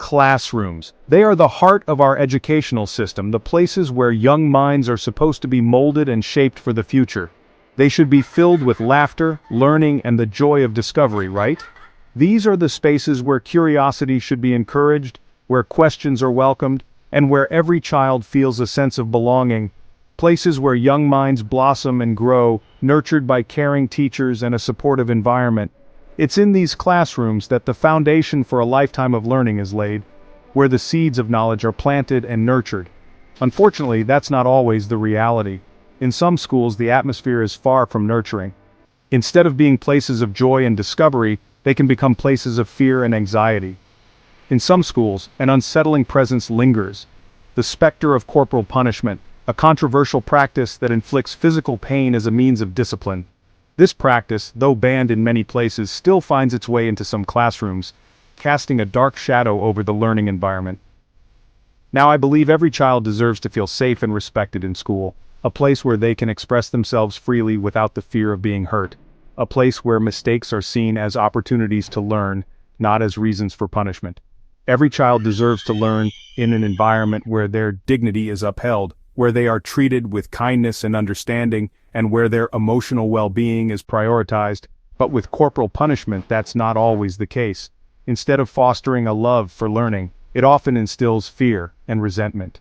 classrooms. They are the heart of our educational system, the places where young minds are supposed to be molded and shaped for the future. They should be filled with laughter, learning, and the joy of discovery, right? These are the spaces where curiosity should be encouraged, where questions are welcomed, and where every child feels a sense of belonging. Places where young minds blossom and grow, nurtured by caring teachers and a supportive environment. It's in these classrooms that the foundation for a lifetime of learning is laid, where the seeds of knowledge are planted and nurtured. Unfortunately, that's not always the reality. In some schools, the atmosphere is far from nurturing. Instead of being places of joy and discovery, they can become places of fear and anxiety. In some schools, an unsettling presence lingers. The specter of corporal punishment, a controversial practice that inflicts physical pain as a means of discipline. This practice, though banned in many places, still finds its way into some classrooms, casting a dark shadow over the learning environment. Now, I believe every child deserves to feel safe and respected in school, a place where they can express themselves freely without the fear of being hurt, a place where mistakes are seen as opportunities to learn, not as reasons for punishment. Every child deserves to learn in an environment where their dignity is upheld, where they are treated with kindness and understanding, and where their emotional well-being is prioritized. But with corporal punishment, that's not always the case. Instead of fostering a love for learning, it often instills fear and resentment.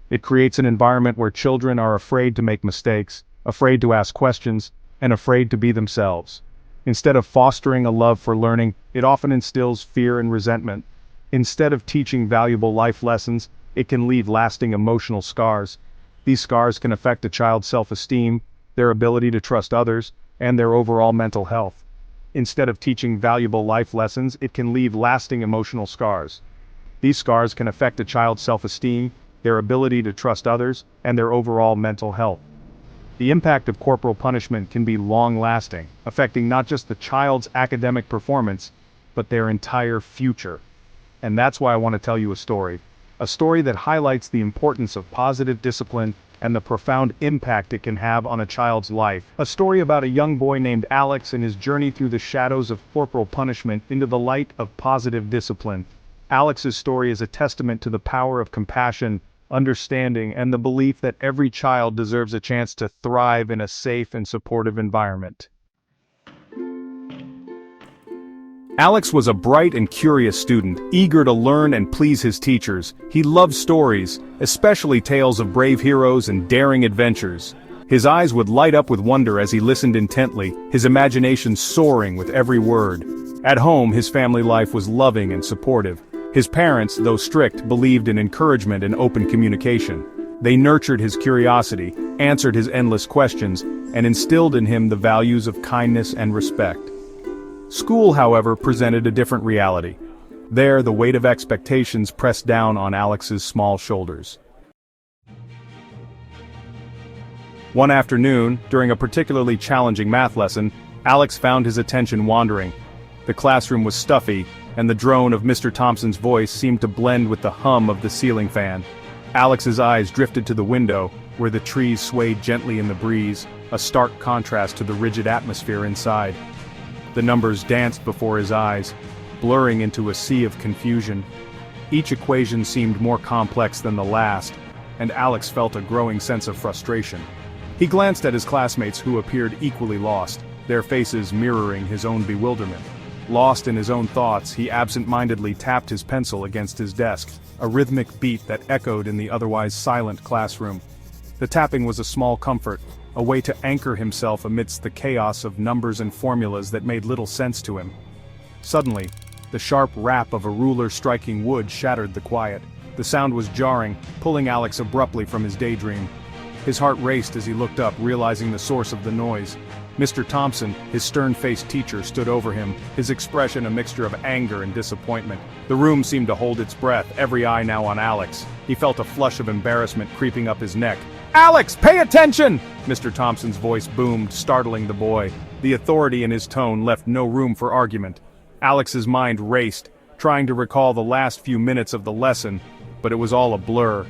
It creates an environment where children are afraid to make mistakes, afraid to ask questions, and afraid to be themselves. Instead of fostering a love for learning, it often instills fear and resentment. Instead of teaching valuable life lessons, it can leave lasting emotional scars. These scars can affect a child's self-esteem, their ability to trust others, and their overall mental health. Instead of teaching valuable life lessons, it can leave lasting emotional scars. These scars can affect a child's self-esteem, their ability to trust others, and their overall mental health. The impact of corporal punishment can be long-lasting, affecting not just the child's academic performance, but their entire future. And that's why I want to tell you a story that highlights the importance of positive discipline and the profound impact it can have on a child's life. A story about a young boy named Alex and his journey through the shadows of corporal punishment into the light of positive discipline. Alex's story is a testament to the power of compassion, understanding, and the belief that every child deserves a chance to thrive in a safe and supportive environment. Alex was a bright and curious student, eager to learn and please his teachers. He loved stories, especially tales of brave heroes and daring adventures. His eyes would light up with wonder as he listened intently, his imagination soaring with every word. At home, his family life was loving and supportive. His parents, though strict, believed in encouragement and open communication. They nurtured his curiosity, answered his endless questions, and instilled in him the values of kindness and respect. School, however, presented a different reality. There, the weight of expectations pressed down on Alex's small shoulders. One afternoon, during a particularly challenging math lesson, Alex found his attention wandering. The classroom was stuffy, and the drone of Mr. Thompson's voice seemed to blend with the hum of the ceiling fan. Alex's eyes drifted to the window, where the trees swayed gently in the breeze, a stark contrast to the rigid atmosphere inside. The numbers danced before his eyes, blurring into a sea of confusion. Each equation seemed more complex than the last, and Alex felt a growing sense of frustration. He glanced at his classmates who appeared equally lost, their faces mirroring his own bewilderment. Lost in his own thoughts, he absent-mindedly tapped his pencil against his desk, a rhythmic beat that echoed in the otherwise silent classroom. The tapping was a small comfort, a way to anchor himself amidst the chaos of numbers and formulas that made little sense to him. Suddenly, the sharp rap of a ruler striking wood shattered the quiet. The sound was jarring, pulling Alex abruptly from his daydream. His heart raced as he looked up, realizing the source of the noise. Mr. Thompson, his stern-faced teacher, stood over him, his expression a mixture of anger and disappointment. The room seemed to hold its breath, every eye now on Alex. He felt a flush of embarrassment creeping up his neck. "Alex, pay attention!" Mr. Thompson's voice boomed, startling the boy. The authority in his tone left no room for argument. Alex's mind raced, trying to recall the last few minutes of the lesson, but it was all a blur.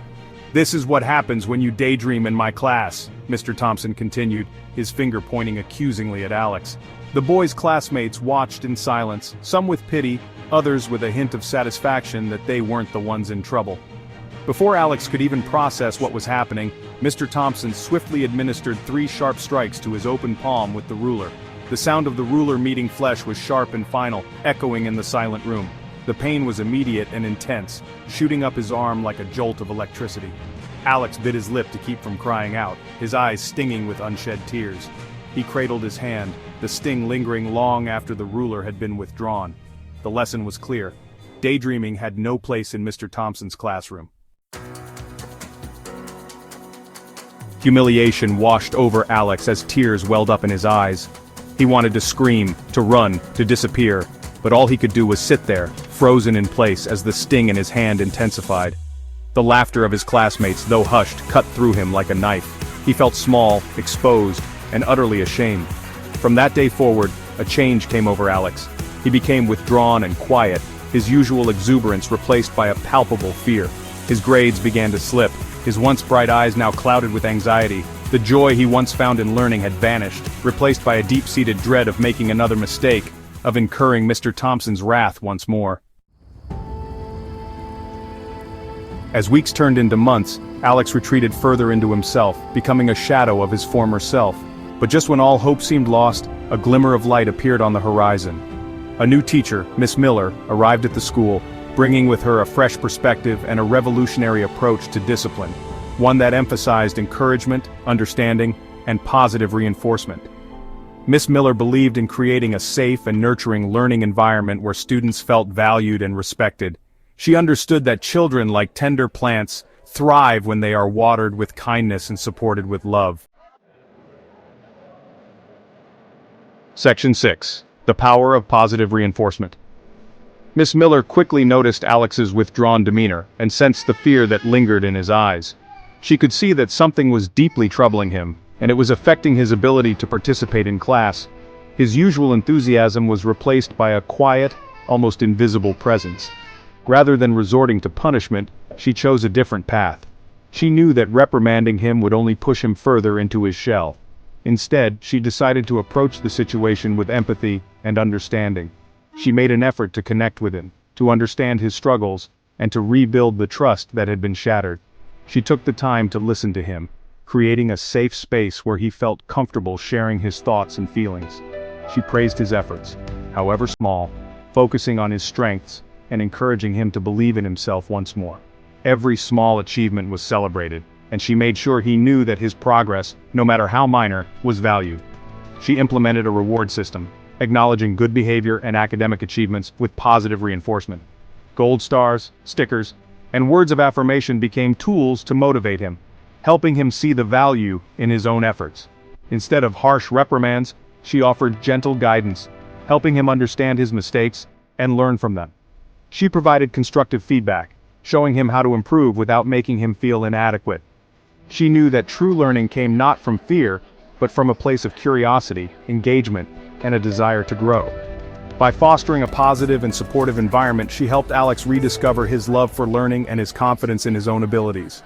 "This is what happens when you daydream in my class," Mr. Thompson continued, his finger pointing accusingly at Alex. The boy's classmates watched in silence, some with pity, others with a hint of satisfaction that they weren't the ones in trouble. Before Alex could even process what was happening, Mr. Thompson swiftly administered 3 sharp strikes to his open palm with the ruler. The sound of the ruler meeting flesh was sharp and final, echoing in the silent room. The pain was immediate and intense, shooting up his arm like a jolt of electricity. Alex bit his lip to keep from crying out, his eyes stinging with unshed tears. He cradled his hand, the sting lingering long after the ruler had been withdrawn. The lesson was clear. Daydreaming had no place in Mr. Thompson's classroom. Humiliation washed over Alex as tears welled up in his eyes. He wanted to scream, to run, to disappear, but all he could do was sit there, frozen in place as the sting in his hand intensified. The laughter of his classmates, though hushed, cut through him like a knife. He felt small, exposed, and utterly ashamed. From that day forward, a change came over Alex. He became withdrawn and quiet, his usual exuberance replaced by a palpable fear. His grades began to slip, his once bright eyes now clouded with anxiety. The joy he once found in learning had vanished, replaced by a deep-seated dread of making another mistake, of incurring Mr. Thompson's wrath once more. As weeks turned into months, Alex retreated further into himself, becoming a shadow of his former self. But just when all hope seemed lost, a glimmer of light appeared on the horizon. A new teacher, Miss Miller, arrived at the school, bringing with her a fresh perspective and a revolutionary approach to discipline, one that emphasized encouragement, understanding, and positive reinforcement. Miss Miller believed in creating a safe and nurturing learning environment where students felt valued and respected. She understood that children, like tender plants, thrive when they are watered with kindness and supported with love. Section 6. The Power of Positive Reinforcement. Miss Miller quickly noticed Alex's withdrawn demeanor and sensed the fear that lingered in his eyes. She could see that something was deeply troubling him, and it was affecting his ability to participate in class. His usual enthusiasm was replaced by a quiet, almost invisible presence. Rather than resorting to punishment, she chose a different path. She knew that reprimanding him would only push him further into his shell. Instead, she decided to approach the situation with empathy and understanding. She made an effort to connect with him, to understand his struggles, and to rebuild the trust that had been shattered. She took the time to listen to him, creating a safe space where he felt comfortable sharing his thoughts and feelings. She praised his efforts, however small, focusing on his strengths and encouraging him to believe in himself once more. Every small achievement was celebrated, and she made sure he knew that his progress, no matter how minor, was valued. She implemented a reward system, acknowledging good behavior and academic achievements with positive reinforcement. Gold stars, stickers, and words of affirmation became tools to motivate him, helping him see the value in his own efforts. Instead of harsh reprimands, she offered gentle guidance, helping him understand his mistakes and learn from them. She provided constructive feedback, showing him how to improve without making him feel inadequate. She knew that true learning came not from fear, but from a place of curiosity, engagement, and a desire to grow. By fostering a positive and supportive environment, she helped Alex rediscover his love for learning and his confidence in his own abilities.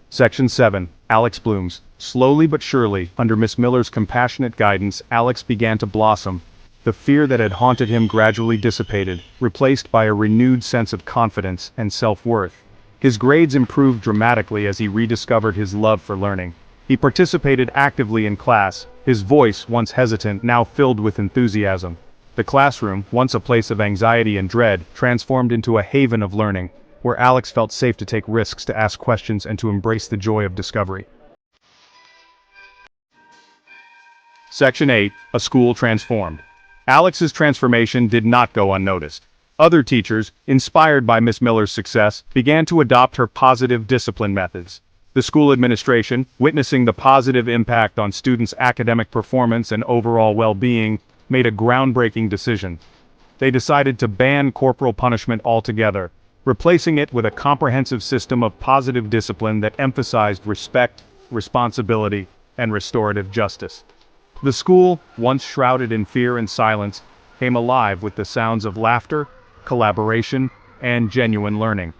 Section 7. Alex blooms. Slowly but surely, under Miss Miller's compassionate guidance, Alex began to blossom. The fear that had haunted him gradually dissipated, replaced by a renewed sense of confidence and self-worth. His grades improved dramatically as he rediscovered his love for learning. He participated actively in class, his voice, once hesitant, now filled with enthusiasm. The classroom, once a place of anxiety and dread, transformed into a haven of learning, where Alex felt safe to take risks, to ask questions, and to embrace the joy of discovery. Section 8. A School Transformed. Alex's transformation did not go unnoticed. Other teachers, inspired by Miss Miller's success, began to adopt her positive discipline methods. The school administration, witnessing the positive impact on students' academic performance and overall well-being, made a groundbreaking decision. They decided to ban corporal punishment altogether, replacing it with a comprehensive system of positive discipline that emphasized respect, responsibility, and restorative justice. The school, once shrouded in fear and silence, came alive with the sounds of laughter, collaboration, and genuine learning.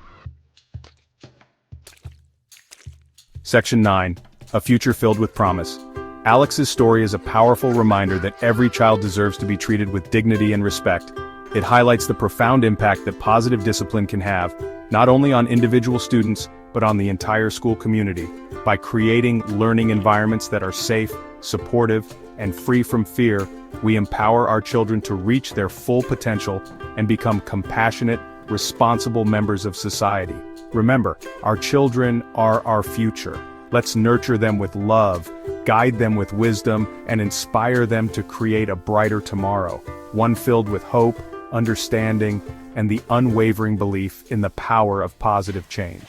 Section 9. A Future Filled with Promise. Alex's story is a powerful reminder that every child deserves to be treated with dignity and respect. It highlights the profound impact that positive discipline can have, not only on individual students, but on the entire school community, by creating learning environments that are safe, supportive, and free from fear. We empower our children to reach their full potential and become compassionate, responsible members of society. Remember, our children are our future. Let's nurture them with love, guide them with wisdom, and inspire them to create a brighter tomorrow, one filled with hope, understanding, and the unwavering belief in the power of positive change.